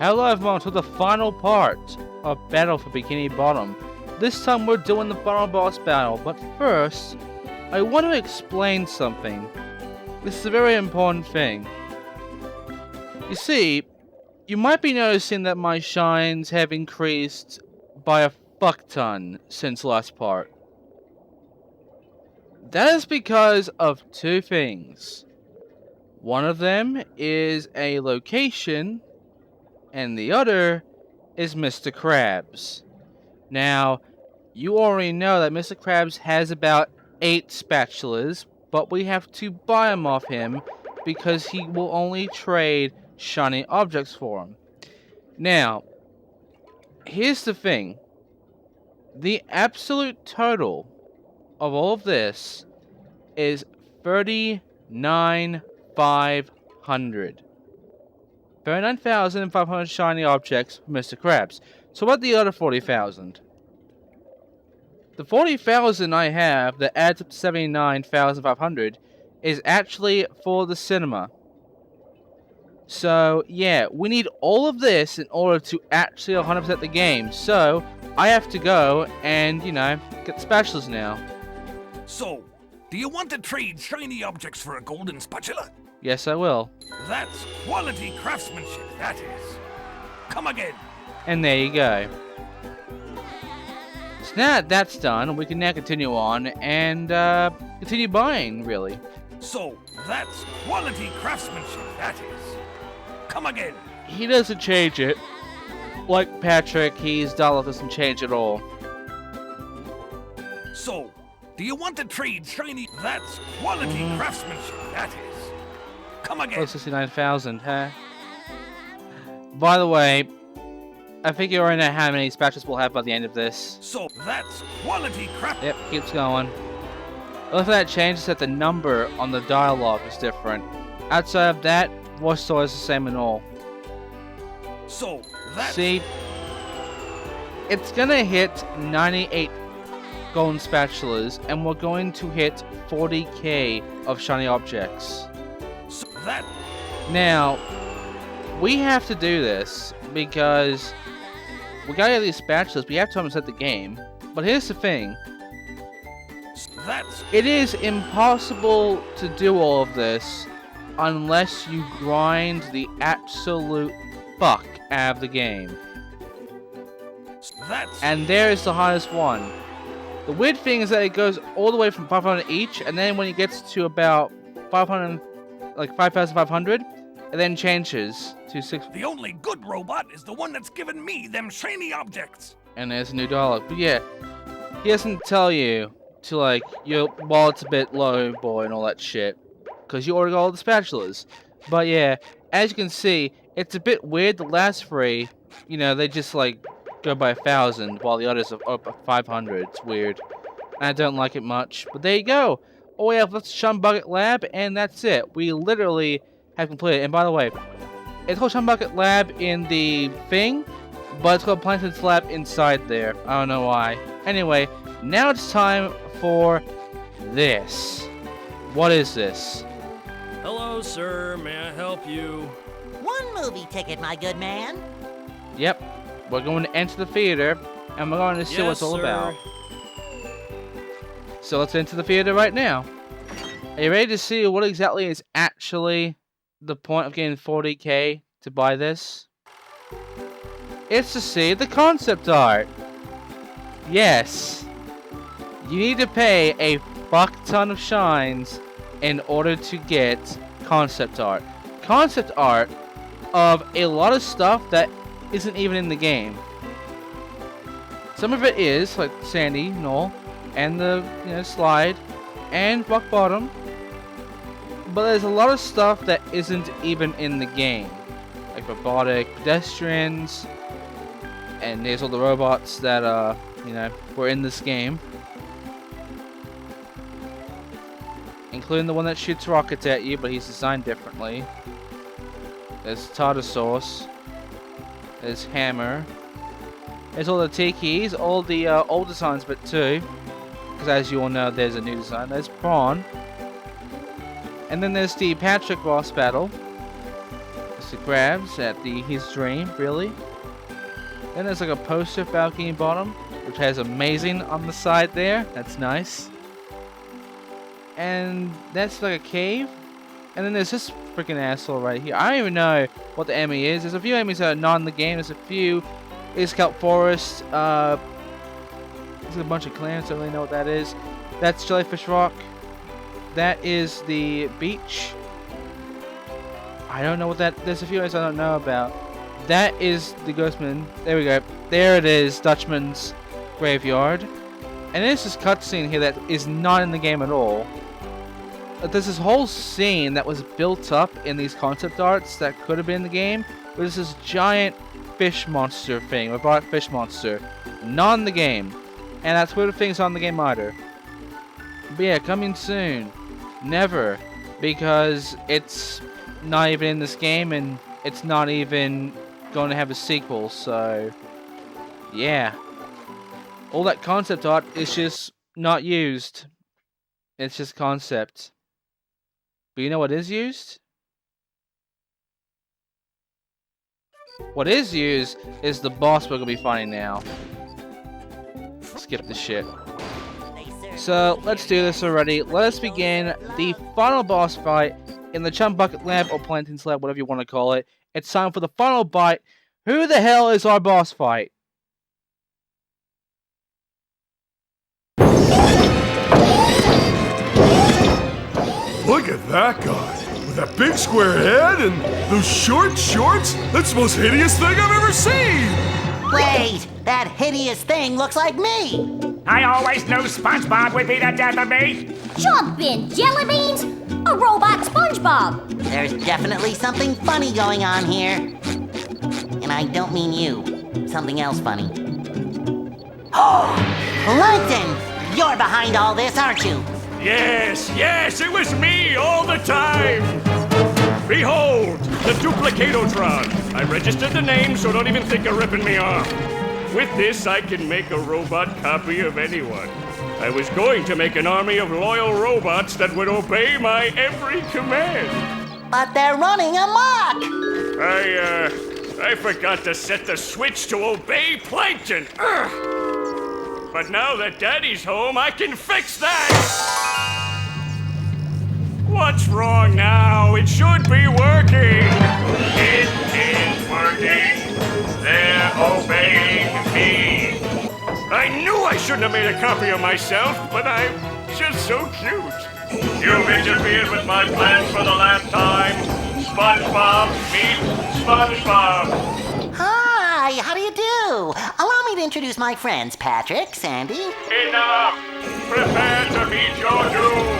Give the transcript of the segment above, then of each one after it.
Hello everyone to the final part of Battle for Bikini Bottom. This time we're doing the final boss battle, but first, I want to explain something. This is a very important thing. You see, you might be noticing that my shines have increased by a fuck ton since last part. That is because of two things. One of them is a location, and the other is Mr. Krabs. Now, you already know that Mr. Krabs has about 8 spatulas, but we have to buy them off him because he will only trade shiny objects for them. Now, here's the thing. The absolute total of all of this is 39,500. 39,500 shiny objects for Mr. Krabs. So what the other 40,000? The 40,000 I have that adds up to 79,500 is actually for the cinema. So yeah, we need all of this in order to actually 100% the game. So I have to go and, get the spatulas now. So, do you want to trade shiny objects for a golden spatula? Yes, I will. That's quality craftsmanship, that is. Come again. And there you go. So now that that's done, we can now continue on and continue buying, really. So, that's quality craftsmanship, that is. Come again. He doesn't change it. Like Patrick, Alot doesn't change at all. So, do you want to trade shiny? That's quality craftsmanship, that is. Come again. Oh, 69,000, huh? By the way, I think you already know how many spatulas we'll have by the end of this. So, that's quality craft. Yep, keeps going. The only thing that changes is that the number on the dialogue is different. Outside of that, voice story is the same and all. So, that's... See, it's gonna hit 98 golden spatulas, and we're going to hit 40k of shiny objects. So that... Now, we have to do this because we gotta get these spatulas. We have to set the game. But here's the thing. It is impossible to do all of this unless you grind the absolute fuck out of the game. And there is the highest one. The weird thing is that it goes all the way from 500 each, and then when it gets to about 5,500, it then changes to 6. The only good robot is the one that's given me them shiny objects. And there's a new dialogue. But yeah, he doesn't tell you to your wallet's a bit low, boy, and all that shit, because you already got all the spatulas. But yeah, as you can see, it's a bit weird. The last three, they just go by 1,000, while the others are up 500. It's weird. I don't like it much. But there you go. All we have left is Chum Bucket Lab, and that's it. We literally have completed. And by the way, it's called Chum Bucket Lab in the thing, but it's called Plankton's Lab inside there. I don't know why. Anyway, now it's time for this. What is this? Hello, sir. May I help you? One movie ticket, my good man. Yep. We're going to enter the theater, and we're going to see what it's all about. So let's enter the theater right now. Are you ready to see what exactly is actually the point of getting 40k to buy this? It's to see the concept art. Yes. You need to pay a fuck ton of shines in order to get concept art. Concept art of a lot of stuff that isn't even in the game. Some of it is, like Sandy, Knoll, and the slide, and rock bottom. But there's a lot of stuff that isn't even in the game, like robotic pedestrians, and there's all the robots that were in this game, including the one that shoots rockets at you, but he's designed differently. There's tartar sauce. There's Hammer. There's all the Tikis, all the old designs, but too. Because as you all know, there's a new design. There's Prawn. And then there's the Patrick boss battle. This to grabs at his dream, really. Then there's like a poster for Bikini Bottom, which has amazing on the side there. That's nice. And that's like a cave. And then there's this freaking asshole right here. I don't even know what the enemy is. There's a few enemies that are not in the game. There's a few Iscalp Forest. There's a bunch of clans. Don't really know what that is. That's Jellyfish Rock. That is the beach. I don't know what that. There's a few enemies I don't know about. That is the Ghostman. There we go. There it is. Dutchman's graveyard. And there's this cutscene here that is not in the game at all. There's this whole scene that was built up in these concept arts that could have been in the game. There's this giant fish monster thing, robotic fish monster, not in the game. And that Twitter thing's on the game either. But yeah, coming soon. Never. Because it's not even in this game and it's not even going to have a sequel, so yeah. All that concept art is just not used. It's just concept. But you know what is used? What is used is the boss we're going to be fighting now. Skip the shit. So, let's do this already. Let us begin the final boss fight in the Chum Bucket Lab or Planting Slab, whatever you want to call it. It's time for the final bite. Who the hell is our boss fight? Look at that guy. With that big square head and those short shorts. That's the most hideous thing I've ever seen. Wait, that hideous thing looks like me. I always knew SpongeBob would be the death of me. Jumpin' jelly beans? A robot SpongeBob. There's definitely something funny going on here. And I don't mean you. Something else funny. Oh, Plankton! You're behind all this, aren't you? Yes, it was me all the time. Behold, the Duplicatotron. I registered the name, so don't even think of ripping me off. With this, I can make a robot copy of anyone. I was going to make an army of loyal robots that would obey my every command. But they're running amok! I forgot to set the switch to obey Plankton. Ugh. But now that Daddy's home, I can fix that! What's wrong now? It should be working! It is working! They're obeying me! I knew I shouldn't have made a copy of myself, but I'm just so cute. You've interfered with my plans for the last time. SpongeBob meets SpongeBob. Hi, how do you do? Allow me to introduce my friends, Patrick, Sandy. Enough! Prepare to meet your doom!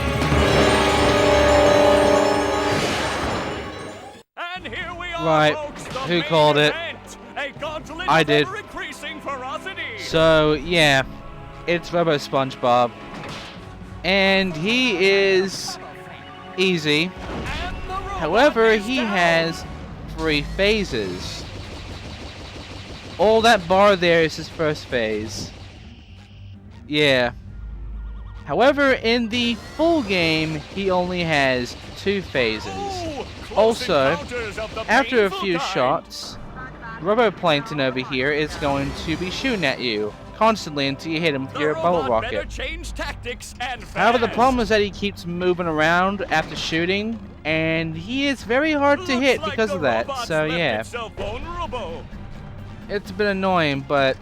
And here we are, Right, folks, the who main called it? event. A gauntlet I of did. ever-increasing ferocity. So, yeah, it's Robo SpongeBob. And he is easy. However, he has 3 phases. All that bar there is his first phase. Yeah. However, in the full game, he only has 2 phases. Also, after a few shots, Roboplankton over here is going to be shooting at you constantly until you hit him with your bubble rocket. However, the problem is that he keeps moving around after shooting, and he is very hard to hit because of that. So yeah, it's a bit annoying, but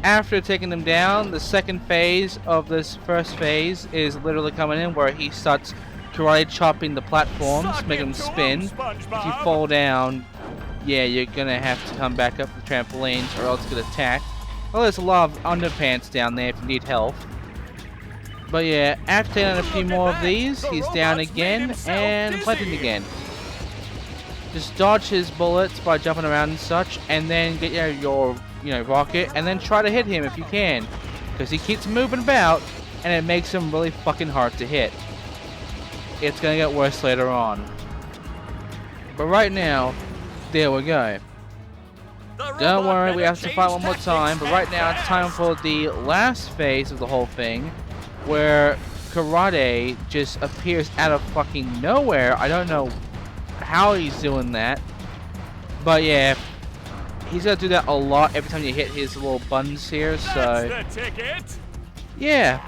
after taking him down, the second phase of this first phase is literally coming in where he starts karate chopping the platforms, making them spin. If you fall down, yeah, you're gonna have to come back up the trampolines or else get attacked. Well, there's a lot of underpants down there if you need help. But yeah, after taking a few more of these, he's down again and planting again. Just dodge his bullets by jumping around and such, and then get your rocket, and then try to hit him if you can, because he keeps moving about, and it makes him really fucking hard to hit. It's gonna get worse later on. But right now, there we go. Don't worry, we have to fight one more time, but right now it's time for the last phase of the whole thing, where Karate just appears out of fucking nowhere. I don't know how he's doing that. But yeah, he's gonna do that a lot every time you hit his little buttons here, so... That's the ticket! Yeah.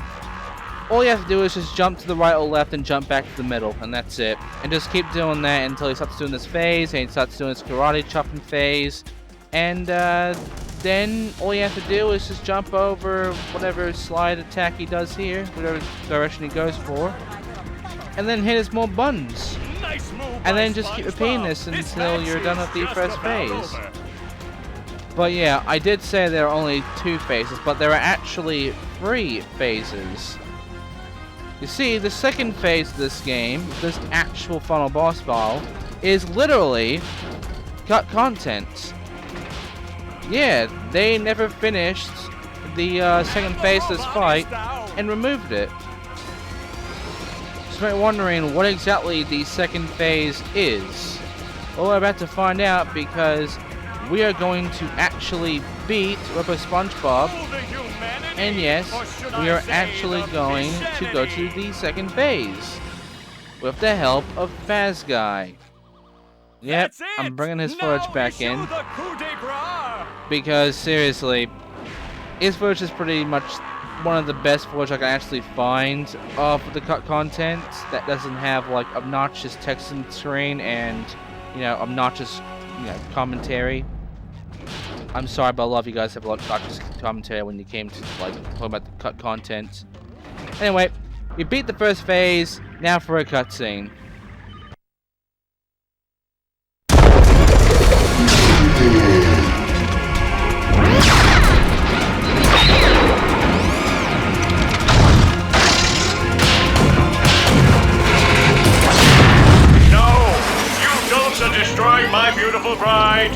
All you have to do is just jump to the right or left and jump back to the middle, and that's it. And just keep doing that until he starts doing this phase, and he starts doing his karate chopping phase. And then all you have to do is just jump over whatever slide attack he does here, whatever direction he goes for. And then hit his more buttons. Nice move, And then just keep repeating this until you're done with the first phase. But yeah, I did say there are only 2 phases, but there are actually 3 phases. You see, the second phase of this game, this actual final boss battle, is literally cut content. Yeah, they never finished the second phase of this fight and removed it. So you're wondering what exactly the second phase is. Well, we're about to find out because we are going to actually beat Rubber SpongeBob. And yes, we are actually going to go to the second phase with the help of Faz Guy. Yep, I'm bringing his footage back in because seriously, his footage is pretty much one of the best footage I can actually find of the cut content that doesn't have like obnoxious text on the screen and obnoxious commentary. I'm sorry, but a lot of you guys have a lot of obnoxious commentary when you came to like talking about the cut content. Anyway, we beat the first phase. Now for a cutscene. Destroyed my beautiful bride.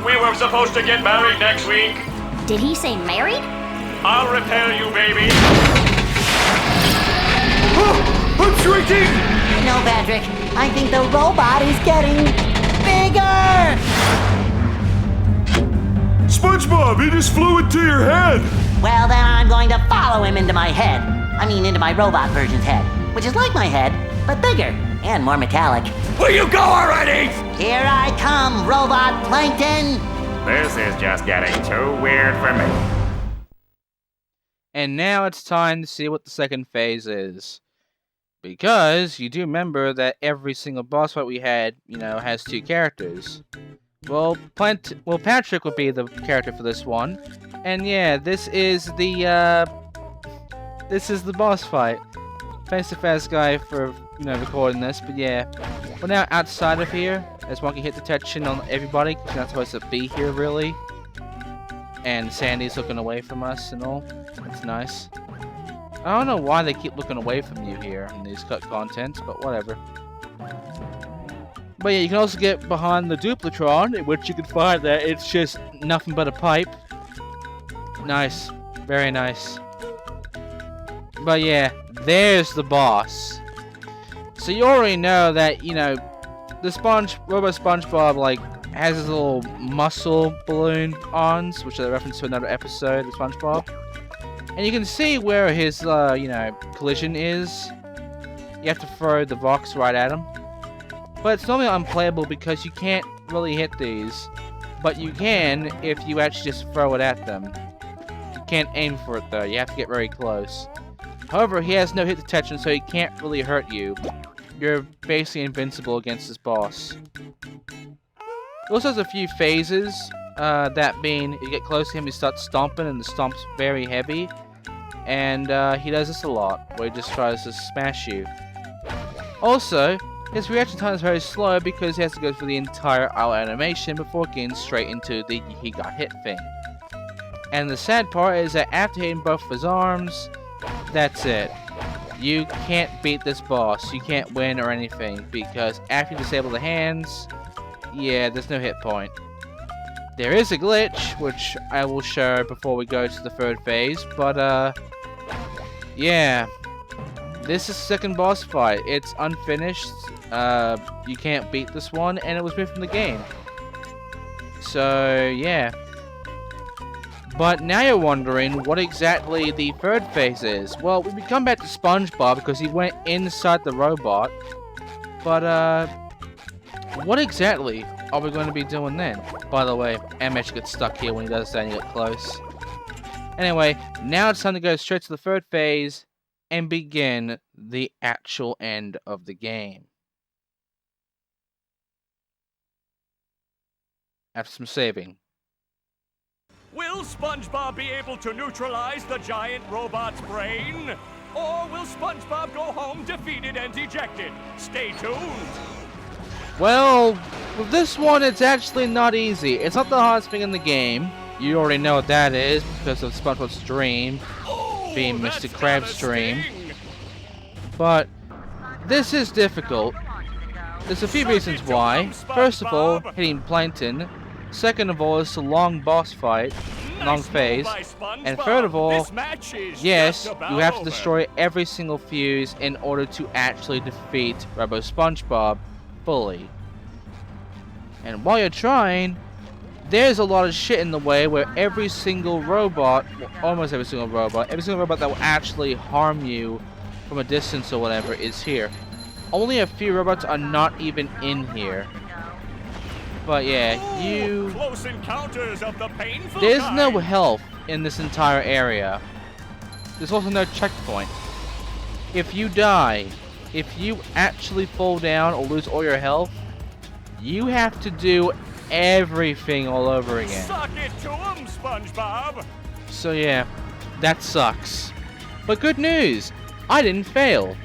We were supposed to get married next week. Did he say married? I'll repair you, baby. Oh, I'm shrinking! No, Patrick. I think the robot is getting bigger! SpongeBob, he just flew into your head! Well, then I'm going to follow him into my head. I mean, into my robot version's head, which is like my head, but bigger and more metallic. Will you go already? Here I come, Robot Plankton! This is just getting too weird for me. And now it's time to see what the second phase is. Because you do remember that every single boss fight we had, has 2 characters. Well, Patrick would be the character for this one. And yeah, this is the boss fight. Thanks to Fast Guy for, recording this, but yeah. We're now outside of here, as Monkey hit detection on everybody, because you're not supposed to be here, really. And Sandy's looking away from us and all. That's nice. I don't know why they keep looking away from you here in these cut contents, but whatever. But yeah, you can also get behind the Duplatron, in which you can find that it's just nothing but a pipe. Nice. Very nice. But yeah, there's the boss. So you already know that, the Robo SpongeBob, has his little muscle balloon arms, which is a reference to another episode of SpongeBob. And you can see where his, collision is. You have to throw the Vox right at him. But it's normally unplayable because you can't really hit these. But you can if you actually just throw it at them. You can't aim for it though, you have to get very close. However, he has no hit detection, so he can't really hurt you. You're basically invincible against this boss. He also has a few phases, that being, you get close to him, he starts stomping, and the stomp's very heavy. And he does this a lot, where he just tries to smash you. Also, his reaction time is very slow because he has to go through the entire Alot animation before getting straight into the he got hit thing. And the sad part is that after hitting both of his arms, that's it. You can't beat this boss. You can't win or anything because after you disable the hands, yeah, there's no hit point. There is a glitch, which I will show before we go to the third phase, but yeah. This is the second boss fight. It's unfinished. You can't beat this one, and it was moved from the game. So, yeah. But now you're wondering what exactly the third phase is. Well, we come back to SpongeBob because he went inside the robot. But, what exactly? are we going to be doing then? By the way, MH gets stuck here when he does that and you get close. Anyway, now it's time to go straight to the third phase and begin the actual end of the game. After some saving. Will SpongeBob be able to neutralize the giant robot's brain? Or will SpongeBob go home defeated and dejected? Stay tuned! Well, with this one, it's actually not easy. It's not the hardest thing in the game. You already know what that is because of SpongeBob's dream being Mr. Krabs' dream. But this is difficult. There's a few reasons why. First of all, hitting Plankton. Second of all, it's a long boss fight, long phase. And third of all, yes, you have to destroy every single fuse in order to actually defeat Robo SpongeBob fully. And while you're trying, there's a lot of shit in the way where every single robot, well, almost every single robot that will actually harm you from a distance or whatever is here. Only a few robots are not even in here. But yeah, Close encounters of the painful there's kind. no health in this entire area. There's also no checkpoint. If you die, if you actually fall down or lose all your health, you have to do everything all over again. Suck it to 'em, SpongeBob! So yeah, that sucks. But good news, I didn't fail.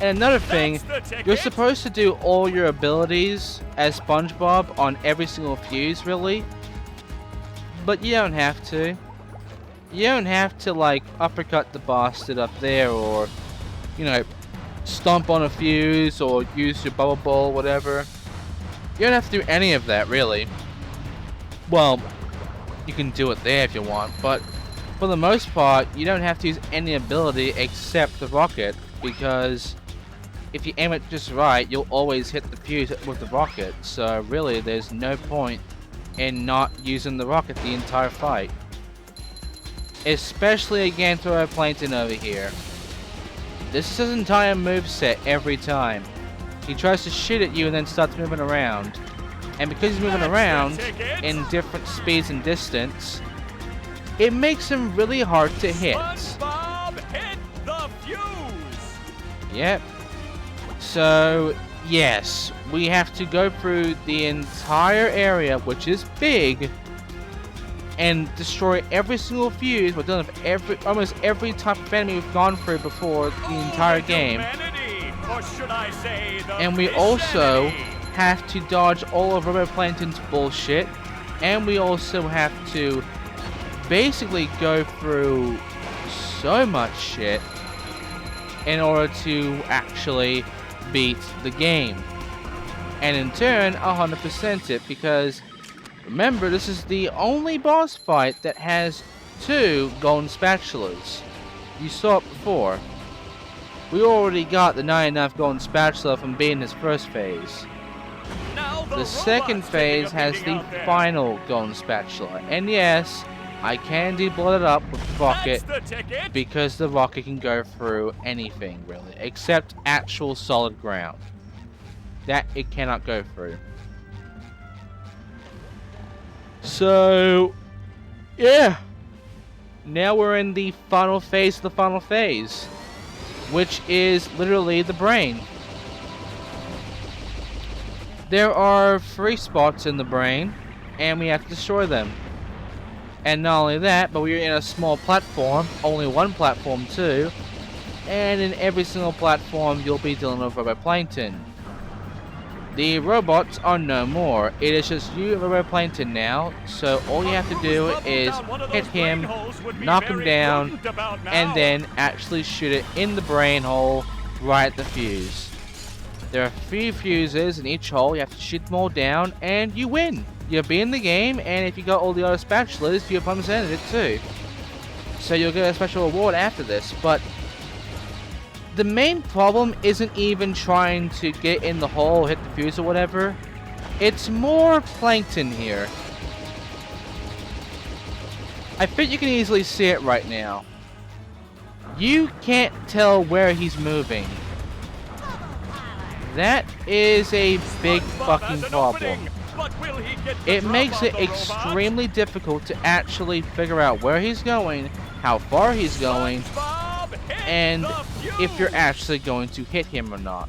And another thing, you're supposed to do all your abilities as SpongeBob on every single fuse, really. But you don't have to. You don't have to, like, uppercut the bastard up there, or, you know, stomp on a fuse, or use your bubble ball, whatever. You don't have to do any of that, really. Well, you can do it there if you want, but for the most part, you don't have to use any ability except the rocket, because if you aim it just right, you'll always hit the fuse with the rocket. So really, there's no point in not using the rocket the entire fight. Especially against Robo Plankton over here. This is his entire moveset every time. He tries to shoot at you and then starts moving around. And because he's moving around in different speeds and distance, it makes him really hard to hit. SpongeBob, hit the fuse! Yep. So, yes, we have to go through the entire area, which is big, and destroy every single fuse. We're done with almost every type of enemy we've gone through before the entire game. Or should I say the And we also have to dodge all of Robo Plankton's bullshit, and we also have to basically go through so much shit in order to actually beat the game. And in turn, 100% it, because remember, this is the only boss fight that has 2 golden spatulas. You saw it before. We already got the 99th golden spatula from being his first phase. The second phase has the final golden spatula. And yes, I can de-blood it up with the rocket, because the rocket can go through anything, really, except actual solid ground. That it cannot go through. So, yeah. Now we're in the final phase of the final phase, which is literally the brain. There are 3 spots in the brain, and we have to destroy them. And not only that, but we're in a small platform, only one platform too, and in every single platform you'll be dealing with Robo Plankton. The robots are no more, it is just you and Robo Plankton now, so all you have to do is hit him, knock him down, and then actually shoot it in the brain hole right at the fuse. There are 3 fuses in each hole, you have to shoot them all down, and you win! You'll be in the game, and if you got all the other spatulas, your opponent's ended it too. So you'll get a special reward after this, but the main problem isn't even trying to get in the hole, hit the fuse or whatever. It's more Plankton here. I think you can easily see it right now. You can't tell where he's moving. That is a big fucking problem. But it makes it extremely difficult to actually figure out where he's going, how far he's going, and if you're actually going to hit him or not.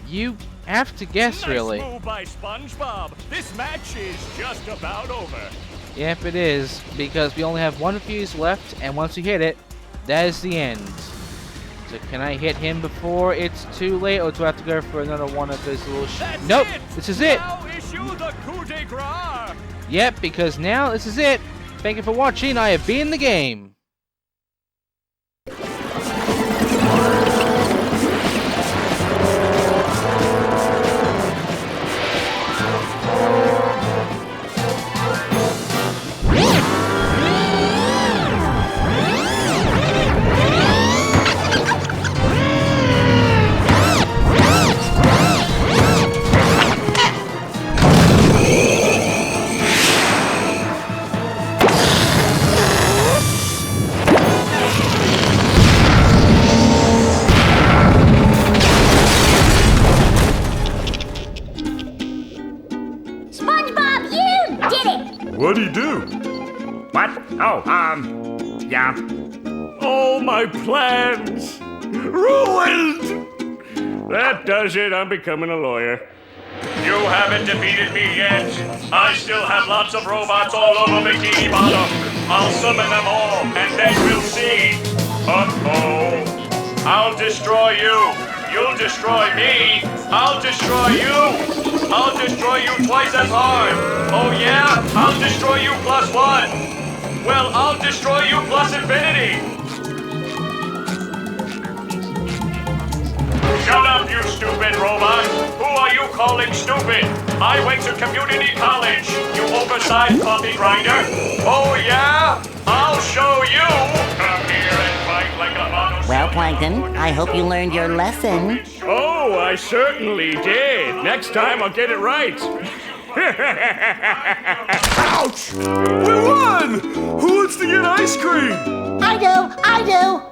You have to guess, really. Nice move by SpongeBob. This match is just about over. Yep, it is, because we only have one fuse left, and once we hit it, that is the end. So can I hit him before it's too late, or do I have to go for another one of those little Nope, this is it! Now issue the coup de grace. Yep, because now this is it. Thank you for watching, I have beaten the game. What'd he do? What? Oh, yeah. All my plans ruined! That does it. I'm becoming a lawyer. You haven't defeated me yet. I still have lots of robots all over Bikini Bottom. I'll summon them all, and then we'll see. Uh-oh. I'll destroy you. You'll destroy me. I'll destroy you. I'll destroy you twice as hard. Oh yeah? I'll destroy you +1. Well, I'll destroy you plus infinity. Shut up, you stupid robot. Who are you calling stupid? I went to community college, you oversized coffee grinder. Oh yeah? I'll show you. Come here and fight like a mono. Well, Plankton, I hope you learned your lesson. Oh, I certainly did. Next time I'll get it right. Ouch! We won! Who wants to get ice cream? I do, I do.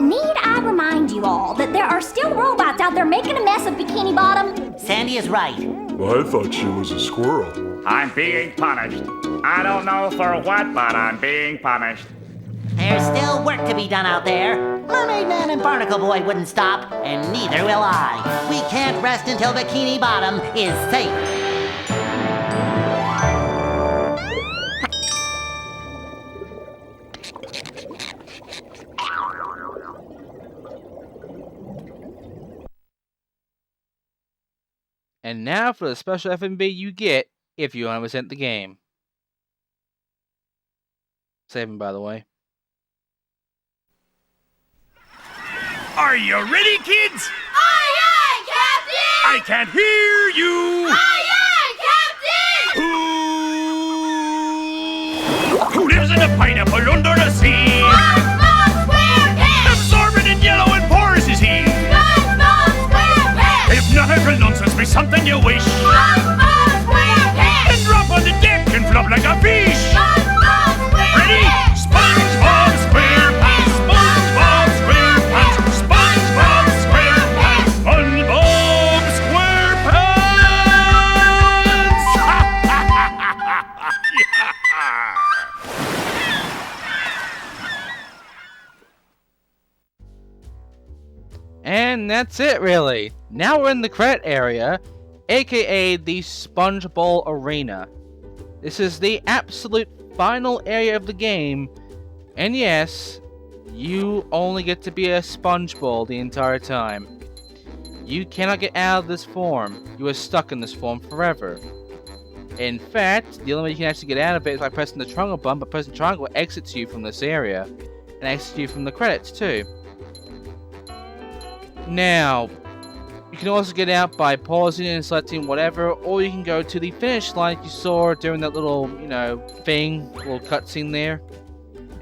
Need I remind you all that there are still robots out there making a mess of Bikini Bottom? Sandy is right. Well, I thought she was a squirrel. I'm being punished. I don't know for what, but I'm being punished. There's still work to be done out there. Mermaid Man and Barnacle Boy wouldn't stop, and neither will I. We can't rest until Bikini Bottom is safe. And now for the special FMV you get if you 100% the game. Save him, by the way. Are you ready, kids? Aye, aye, Captain! I can't hear you! Aye, aye, Captain! Who lives in a pineapple under the sea? SpongeBob Squarepants! Absorbent and yellow and porous is he. SpongeBob Squarepants! Hypnotic nonsense be something you wish. SpongeBob Squarepants! And drop on the deck and flop like a fish. SpongeBob Squarepants! Ready? SpongeBob SquarePants! SpongeBob SquarePants! SpongeBob SquarePants! SpongeBob SquarePants! And that's it, really. Now we're in the credit area, aka the Spongebob Arena. This is the absolute final area of the game, and yes, you only get to be a SpongeBob the entire time. You cannot get out of this form. You are stuck in this form forever. In fact, the only way you can actually get out of it is by pressing the triangle button, but pressing triangle exits you from this area, and exits you from the credits too. Now, you can also get out by pausing and selecting whatever, or you can go to the finish line you saw during that little, little cutscene there,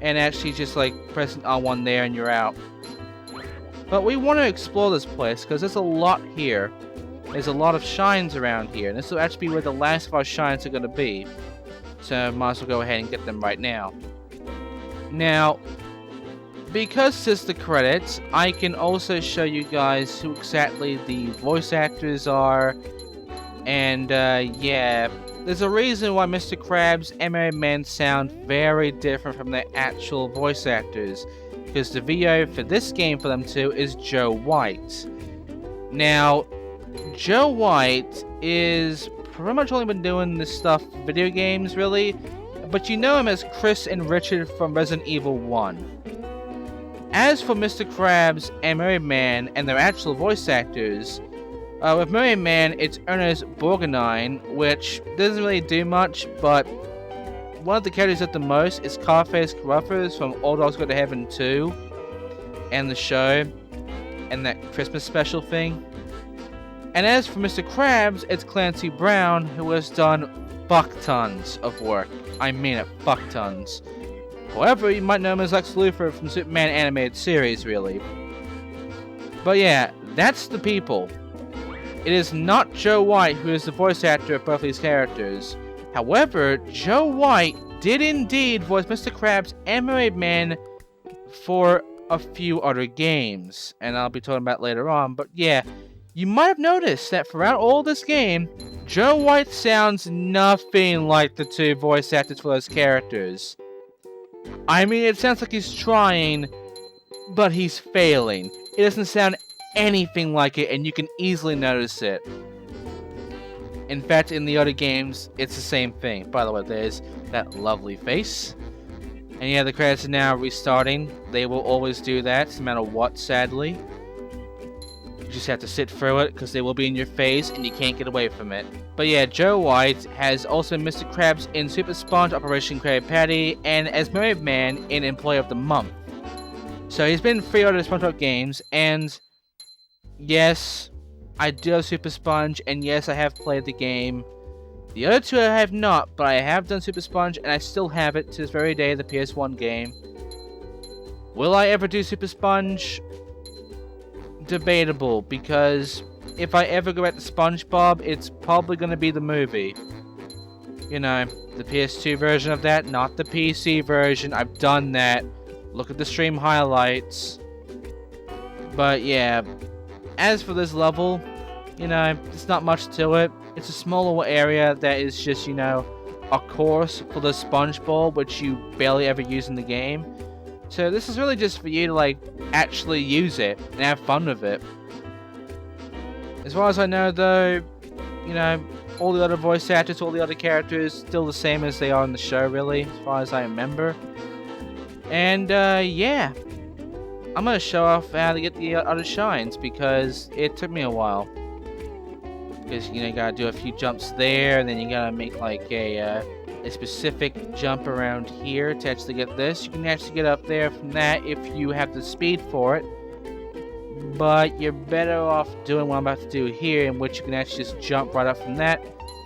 and actually just like pressing R1 there and you're out. But we want to explore this place because there's a lot here. There's a lot of shines around here, and this will actually be where the last of our shines are going to be. So might as well go ahead and get them right now. Now, because it's the credits, I can also show you guys who exactly the voice actors are. And yeah, there's a reason why Mr. Krabs and Merry Men sound very different from their actual voice actors. Because the VO for this game for them too is Joe White. Now, Joe White is pretty much only been doing this stuff for video games, really. But you know him as Chris and Richard from Resident Evil 1. As for Mr. Krabs and Merry Man and their actual voice actors, with Merry Man, it's Ernest Borgnine, which doesn't really do much, but one of the characters at the most is Carface Carruthers from All Dogs Go to Heaven 2, and the show, and that Christmas special thing. And as for Mr. Krabs, it's Clancy Brown, who has done fuck tons of work. I mean it, fuck tons. However, you might know him as Lex Luthor from the Superman animated series, really. But yeah, that's the people. It is not Joe White who is the voice actor of both these characters. However, Joe White did indeed voice Mr. Krabs and Merry Man for a few other games, and I'll be talking about later on. But yeah, you might have noticed that throughout all this game, Joe White sounds nothing like the two voice actors for those characters. I mean, it sounds like he's trying, but he's failing. It doesn't sound anything like it, and you can easily notice it. In fact, in the other games, it's the same thing. By the way, there's that lovely face. And yeah, the credits are now restarting. They will always do that, no matter what, sadly. You just have to sit through it, because they will be in your face, and you can't get away from it. But yeah, Joe White has also been Mr. Krabs in Super Sponge Operation Krabby Patty, and as Merry Man in Employee of the Month. So he's been in 3 other SpongeBob games, and yes, I do have Super Sponge, and yes, I have played the game. The other 2 I have not, but I have done Super Sponge, and I still have it to this very day, the PS1 game. Will I ever do Super Sponge? Debatable, because if I ever go back to SpongeBob, it's probably going to be the movie. You know, the PS2 version of that, not the PC version. I've done that. Look at the stream highlights. But yeah, as for this level, you know, there's not much to it. It's a small little area that is just, you know, a course for the sponge ball, which you barely ever use in the game. So this is really just for you to, like, actually use it and have fun with it. As far as I know, though, you know, all the other voice actors, all the other characters, still the same as they are in the show, really, as far as I remember. And, yeah. I'm gonna show off how to get the other shines, because it took me a while. Because, you know, you gotta do a few jumps there, and then you gotta make, like, a specific jump around here to actually get this. You can actually get up there from that if you have the speed for it. But you're better off doing what I'm about to do here, in which you can actually just jump right up from that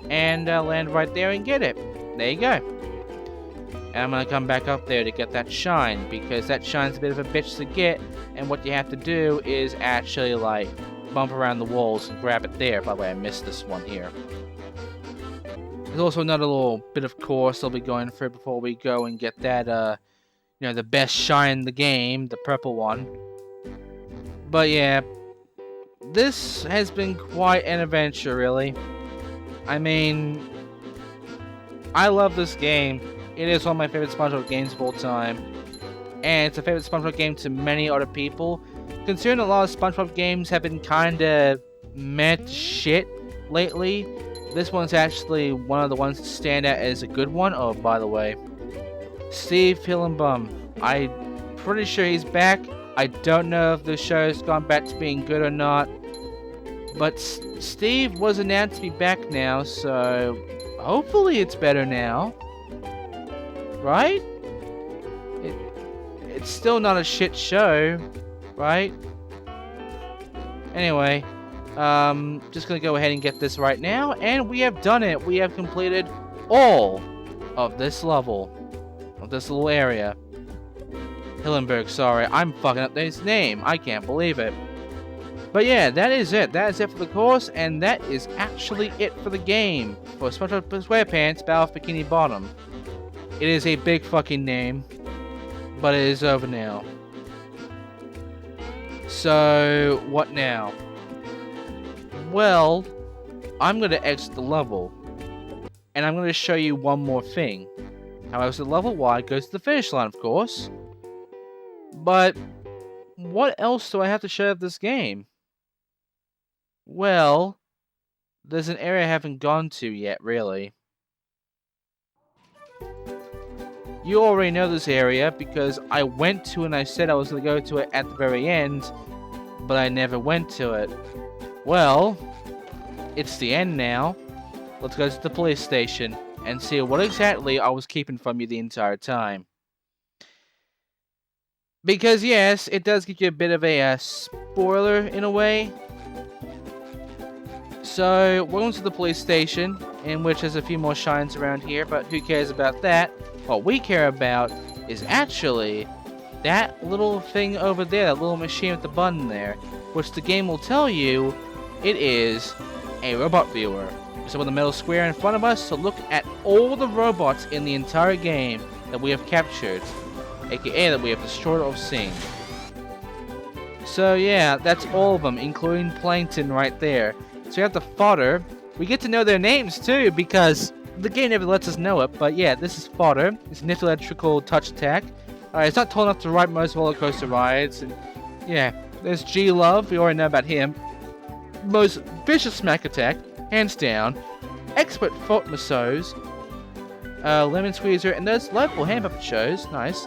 and land right there and get it. There you go. And I'm going to come back up there to get that shine, because that shine's a bit of a bitch to get, and what you have to do is actually, like, bump around the walls and grab it there. By the way, I missed this one here. There's also another little bit of course I'll be going through before we go and get that, you know, the best shine in the game, the purple one. But yeah, this has been quite an adventure, really. I mean, I love this game. It is one of my favorite SpongeBob games of all time. And it's a favorite SpongeBob game to many other people. Considering a lot of SpongeBob games have been kinda meh shit lately, this one's actually one of the ones that stand out as a good one. Oh, by the way, Steve Hillenbaum, I'm pretty sure he's back. I don't know if the show's gone back to being good or not, but Steve was announced to be back now, so hopefully it's better now, right? It's still not a shit show, right? Anyway, just gonna go ahead and get this right now, and we have done it. We have completed all of this level, of this little area. Hillenberg, sorry, I'm fucking up his name. I can't believe it. But yeah, that is it. That is it for the course, and that is actually it for the game. For Spongebob Squarepants, Battle of Bikini Bottom. It is a big fucking name, but it is over now. So, what now? Well, I'm going to exit the level. And I'm going to show you one more thing. How I exit the level? Well, I go to the finish line, of course. But, what else do I have to show of this game? Well, there's an area I haven't gone to yet, really. You already know this area because I went to it and I said I was going to go to it at the very end, but I never went to it. Well, it's the end now. Let's go to the police station and see what exactly I was keeping from you the entire time. Because yes, it does give you a bit of a spoiler in a way. So, welcome to the police station, in which there's a few more shines around here, but who cares about that? What we care about is actually that little thing over there, that little machine with the button there, which the game will tell you it is a robot viewer. So with the metal square in front of us to look at all the robots in the entire game that we have captured, aka that we have destroyed or seen. So yeah, that's all of them, including Plankton right there. So we have the fodder. We get to know their names too, because the game never lets us know it. But yeah, this is fodder. It's an electrical touch attack. It's not tall enough to ride most roller coaster rides. And yeah, there's G-Love. We already know about him. Most vicious smack attack, hands down. Expert foot massage. Lemon squeezer, and there's local hand puppet shows. Nice.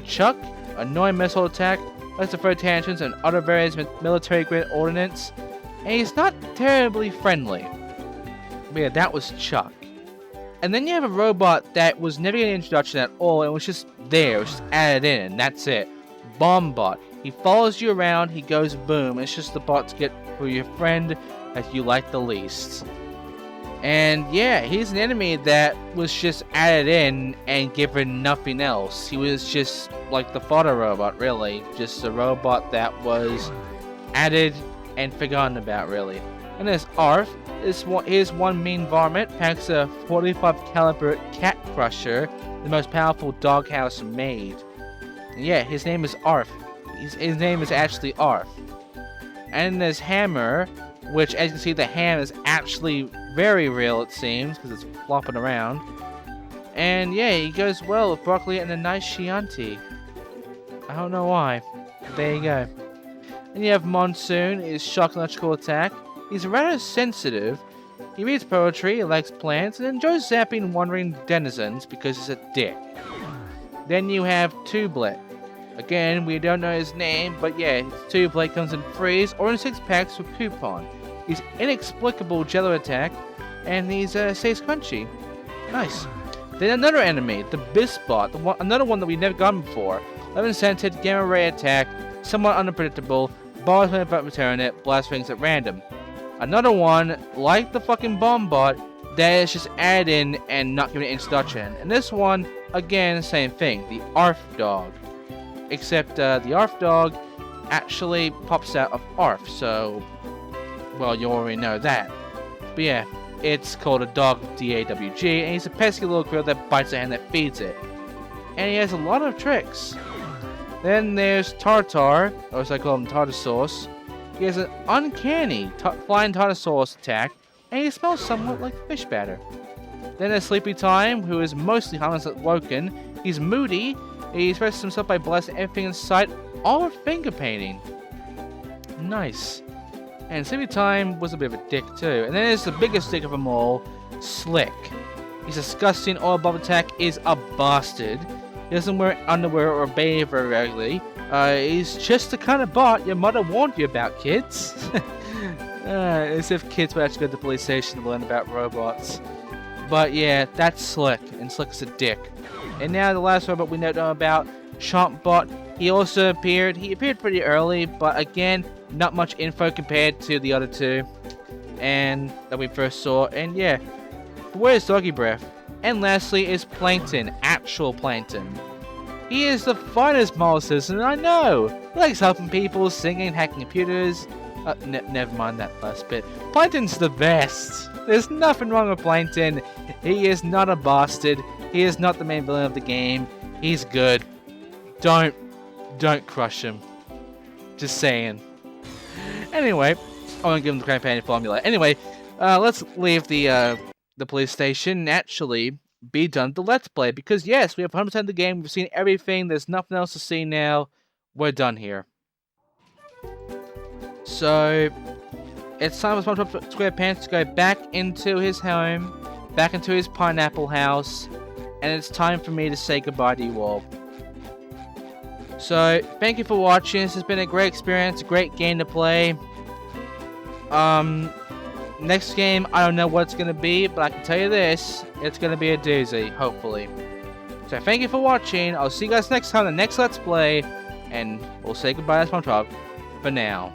Chuck, annoying missile attack. Let's throw tantrums and other various military grade ordnance. And he's not terribly friendly. But yeah, that was Chuck. And then you have a robot that was never getting an introduction at all, and was just there, it was just added in, and that's it. Bombot. He follows you around, he goes boom. It's just the bot to get for your friend that you like the least. And yeah, he's an enemy that was just added in and given nothing else. He was just like the fodder robot, really. Just a robot that was added and forgotten about, really. And there's Arf. Here's one mean varmint. Packs a 45 caliber cat crusher, the most powerful doghouse made. And yeah, his name is Arf. His name is actually Arf. And there's Hammer, which, as you can see, the ham is actually very real, it seems, because it's flopping around. And yeah, he goes well with broccoli and a nice Chianti. I don't know why. There you go. And you have Monsoon, his shock electrical attack. He's rather sensitive. He reads poetry, he likes plants, and enjoys zapping wandering denizens because he's a dick. Then you have Tublet. Again, we don't know his name, but yeah, Tublet comes in freeze or in 6 packs with coupon. He's inexplicable jello attack, and he's stays crunchy. Nice. Then another enemy, the Bisbot, another one that we've never gotten before. 11 scented gamma ray attack, somewhat unpredictable. Bars when about return it, blast things at random. Another one, like the fucking Bombot, that is just added in and not given an introduction. And this one, again, same thing, the Arf Dog. Except the Arf Dog actually pops out of Arf, so, well, you already know that. But yeah, it's called a dog with D-A-W-G, and he's a pesky little girl that bites the hand that feeds it. And he has a lot of tricks. Then there's Tartar, or as I call him, Tartar Sauce. He has an uncanny flying tartar sauce attack, and he smells somewhat like fish batter. Then there's Sleepy Time, who is mostly harmless at woken. He's moody, he expresses himself by blasting everything in sight, all with finger painting. Nice. And Sleepy Time was a bit of a dick too. And then there's the biggest dick of them all, Slick. His disgusting oil bomb attack is a bastard. He doesn't wear underwear or bathe very regularly. He's just the kind of bot your mother warned you about, kids. As if kids would actually go to the police station to learn about robots. But yeah, that's Slick, and Slick's a dick. And now the last robot we know about, Chompbot. He also appeared. He appeared pretty early, but again, not much info compared to the other two, and that we first saw. And yeah, where's Doggy Breath? And lastly is Plankton, actual Plankton. He is the finest model citizen I know. He likes helping people, singing, hacking computers. Never mind that last bit. Plankton's the best. There's nothing wrong with Plankton. He is not a bastard. He is not the main villain of the game. He's good. Don't crush him. Just saying. Anyway, I want to give him the campaign formula. Anyway, let's leave the police station and actually be done with the Let's Play. Because yes, we have 100% of the game. We've seen everything. There's nothing else to see now. We're done here. So, it's time for SpongeBob SquarePants to go back into his home, back into his pineapple house, and it's time for me to say goodbye to you all. So, thank you for watching. This has been a great experience, a great game to play. Next game, I don't know what it's going to be, but I can tell you this, it's going to be a doozy, hopefully. So, thank you for watching. I'll see you guys next time, the next Let's Play, and we'll say goodbye to SpongeBob for now.